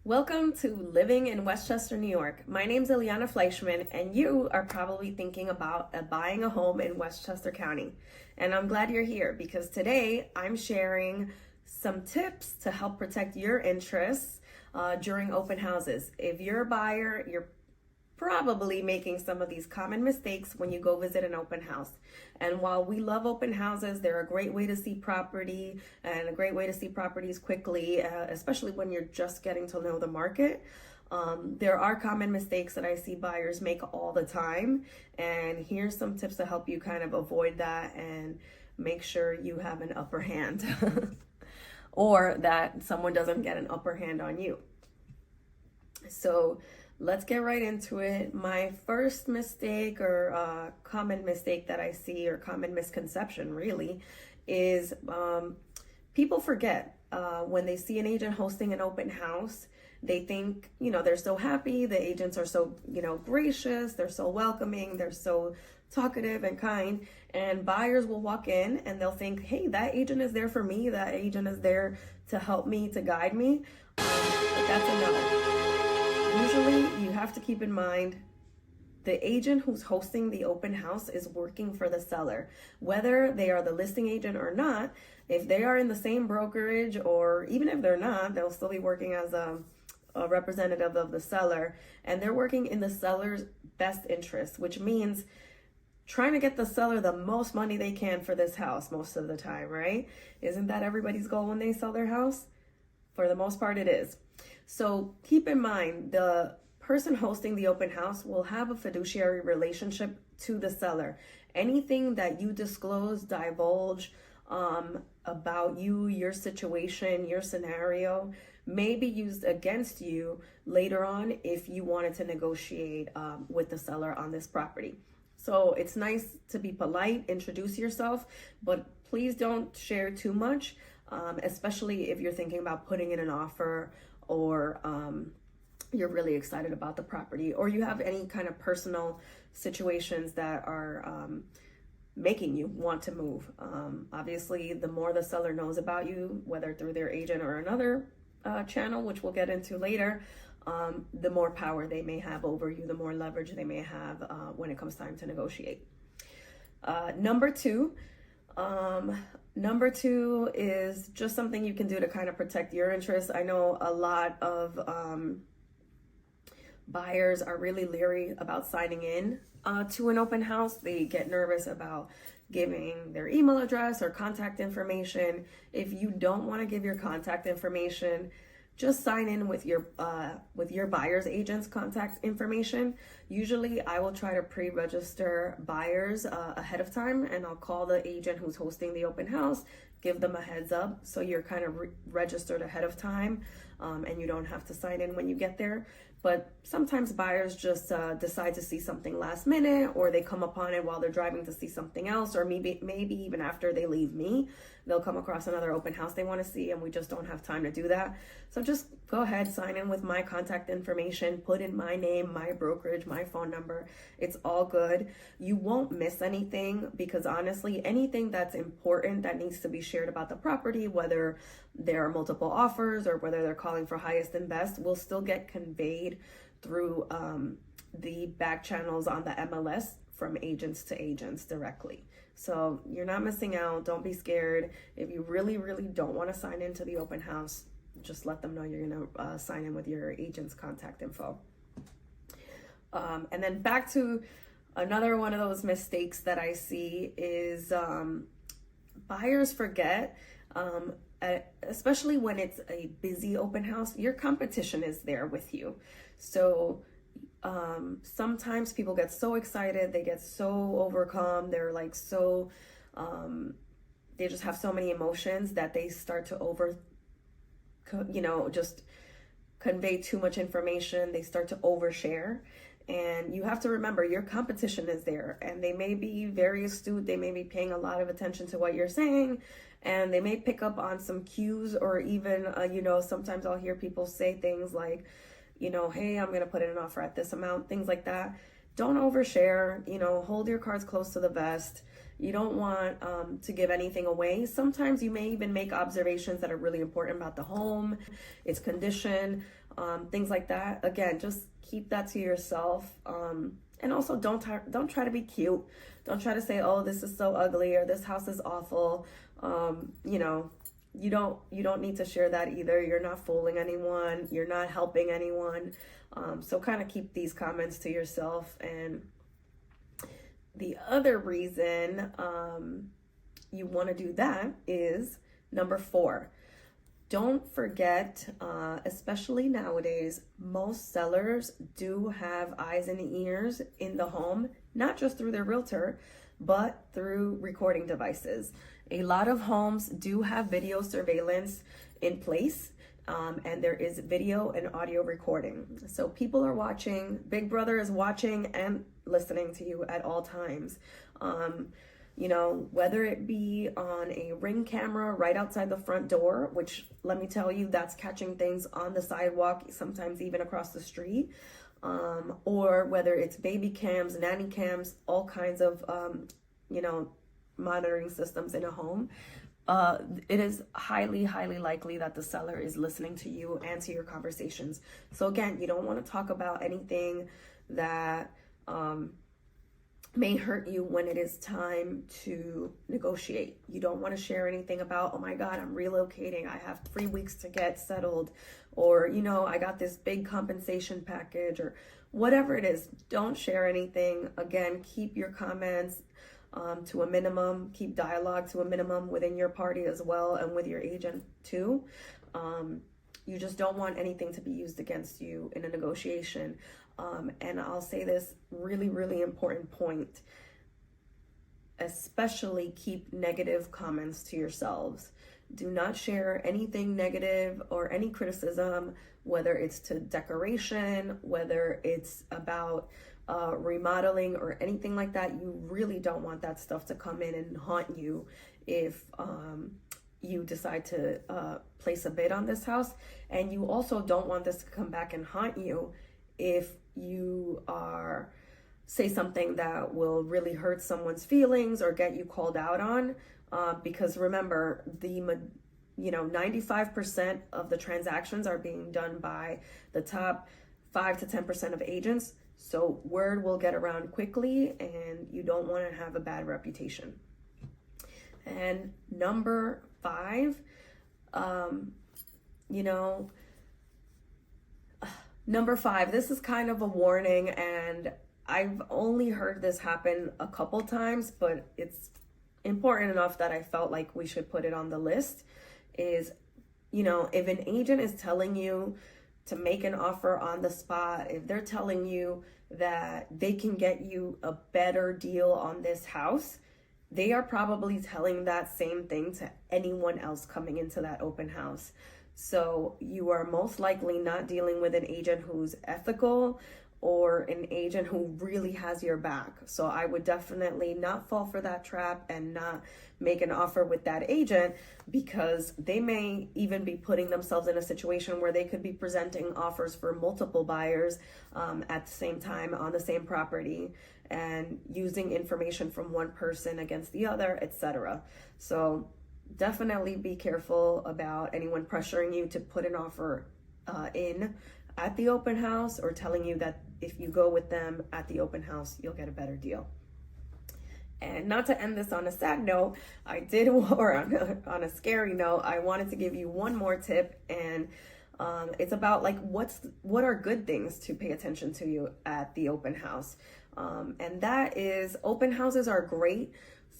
Welcome to Living in Westchester, New York. My name's Iliana Fleischman, and you are probably thinking about buying a home in Westchester County. And I'm glad you're here because today I'm sharing some tips to help protect your interests during open houses. If you're a buyer, you're probably making some of these common mistakes when you go visit an open house. And while we love open houses, they're a great way to see property and a great way to see properties quickly, especially when you're just getting to know the market. There are common mistakes that I see buyers make all the time. And here's some tips to help you kind of avoid that and make sure you have an upper hand or that someone doesn't get an upper hand on you. So let's get right into it. My first mistake or common mistake that I see, or common misconception really, is people forget when they see an agent hosting an open house, they think, they're so happy. The agents are so, gracious. They're so welcoming. They're so talkative and kind. And buyers will walk in and they'll think, hey, that agent is there for me. That agent is there to help me, to guide me. But that's a no. Usually you have to keep in mind the agent who's hosting the open house is working for the seller. Whether they are the listing agent or not, if they are in the same brokerage, or even if they're not, they'll still be working as a representative of the seller, and they're working in the seller's best interest, which means trying to get the seller the most money they can for this house most of the time, right? Isn't that everybody's goal when they sell their house? For the most part, it is. So keep in mind, the person hosting the open house will have a fiduciary relationship to the seller. Anything that you disclose, divulge about you, your situation, your scenario, may be used against you later on if you wanted to negotiate with the seller on this property. So it's nice to be polite, introduce yourself, but please don't share too much, especially if you're thinking about putting in an offer, or you're really excited about the property, or you have any kind of personal situations that are making you want to move. Obviously, the more the seller knows about you, whether through their agent or another channel, which we'll get into later, the more power they may have over you, the more leverage they may have when it comes time to negotiate. Number two is just something you can do to kind of protect your interests. I know a lot of buyers are really leery about signing in to an open house. They get nervous about giving their email address or contact information. If you don't want to give your contact information, just sign in with your buyer's agent's contact information. Usually I will try to pre-register buyers ahead of time, and I'll call the agent who's hosting the open house, give them a heads up so you're kind of registered ahead of time, and you don't have to sign in when you get there. But sometimes buyers just decide to see something last minute, or they come upon it while they're driving to see something else, or maybe even after they leave me, they'll come across another open house they want to see, and we just don't have time to do that. So just go ahead, sign in with my contact information, put in my name, my brokerage, my phone number. It's all good. You won't miss anything, because honestly, anything that's important that needs to be shared about the property, whether there are multiple offers or whether they're calling for highest and best, will still get conveyed through the back channels on the MLS from agents to agents directly. So you're not missing out. Don't be scared. If you really, really don't want to sign into the open house, just let them know you're going to sign in with your agent's contact info. And then back to another one of those mistakes that I see is buyers forget, especially when it's a busy open house, your competition is there with you. So sometimes people get so excited, they get so overcome, they're like so, they just have so many emotions that they start to just convey too much information. They start to overshare. And you have to remember, your competition is there, and they may be very astute. They may be paying a lot of attention to what you're saying, and they may pick up on some cues, or even, sometimes I'll hear people say things like, hey, I'm going to put in an offer at this amount, things like that. Don't overshare, hold your cards close to the vest. You don't want to give anything away. Sometimes you may even make observations that are really important about the home, its condition, things like that. Again, just keep that to yourself. And also don't try to be cute. Don't try to say, oh, this is so ugly or this house is awful. You know, you don't need to share that either. You're not fooling anyone. You're not helping anyone. So kind of keep these comments to yourself. And the other reason you want to do that is number 4. Don't forget, especially nowadays, most sellers do have eyes and ears in the home, not just through their realtor, but through recording devices. A lot of homes do have video surveillance in place, and there is video and audio recording. So people are watching, Big Brother is watching and listening to you at all times. You know, whether it be on a Ring camera right outside the front door, which let me tell you, that's catching things on the sidewalk, sometimes even across the street, or whether it's baby cams, nanny cams, all kinds of, you know, monitoring systems in a home. It is highly, highly likely that the seller is listening to you and to your conversations. So again, you don't want to talk about anything that, may hurt you when it is time to negotiate. You don't want to share anything about, oh my God, I'm relocating, I have 3 weeks to get settled, or, you know, I got this big compensation package, or whatever it is. Don't share anything. Again, keep your comments to a minimum, keep dialogue to a minimum within your party as well, and with your agent too. You just don't want anything to be used against you in a negotiation. And I'll say this really, really important point, especially keep negative comments to yourselves. Do not share anything negative or any criticism, whether it's to decoration, whether it's about remodeling or anything like that. You really don't want that stuff to come in and haunt you if you decide to place a bid on this house. And you also don't want this to come back and haunt you if you say something that will really hurt someone's feelings or get you called out on, because remember, 95% of the transactions are being done by the top 5 to 10% of agents. So word will get around quickly, and you don't want to have a bad reputation. And number 5, Number 5, this is kind of a warning, and I've only heard this happen a couple times, but it's important enough that I felt like we should put it on the list, is, if an agent is telling you to make an offer on the spot, if they're telling you that they can get you a better deal on this house, they are probably telling that same thing to anyone else coming into that open house. So you are most likely not dealing with an agent who's ethical or an agent who really has your back. So I would definitely not fall for that trap and not make an offer with that agent, because they may even be putting themselves in a situation where they could be presenting offers for multiple buyers at the same time on the same property, and using information from one person against the other, etc. So definitely be careful about anyone pressuring you to put an offer in at the open house, or telling you that if you go with them at the open house, you'll get a better deal. And not to end this on a sad note, or on a scary note, I wanted to give you one more tip, and it's about what are good things to pay attention to you at the open house. And that is, open houses are great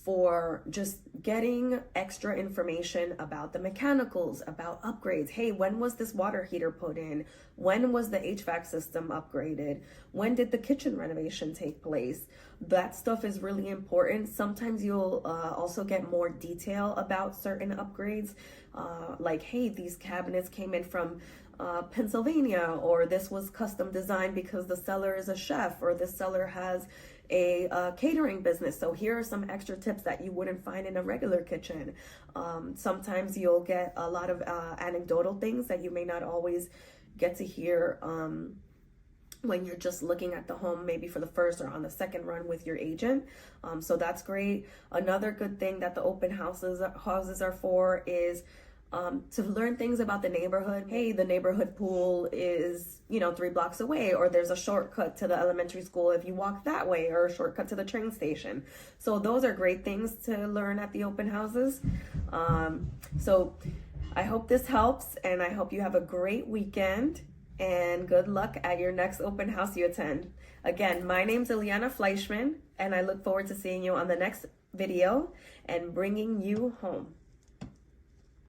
for just getting extra information about the mechanicals, about upgrades. Hey, when was this water heater put in? When was the HVAC system upgraded? When did the kitchen renovation take place? That stuff is really important. Sometimes you'll also get more detail about certain upgrades, like, hey, these cabinets came in from Pennsylvania, or this was custom designed because the seller is a chef, or this seller has a catering business. So here are some extra tips that you wouldn't find in a regular kitchen. Sometimes you'll get a lot of anecdotal things that you may not always get to hear when you're just looking at the home, maybe for the first or on the second run with your agent. So that's great. Another good thing that the open houses are for is to learn things about the neighborhood. Hey, the neighborhood pool is, 3 blocks away, or there's a shortcut to the elementary school if you walk that way, or a shortcut to the train station. So those are great things to learn at the open houses. So I hope this helps, and I hope you have a great weekend, and good luck at your next open house you attend. Again, my name's Iliana Fleischman, and I look forward to seeing you on the next video and bringing you home.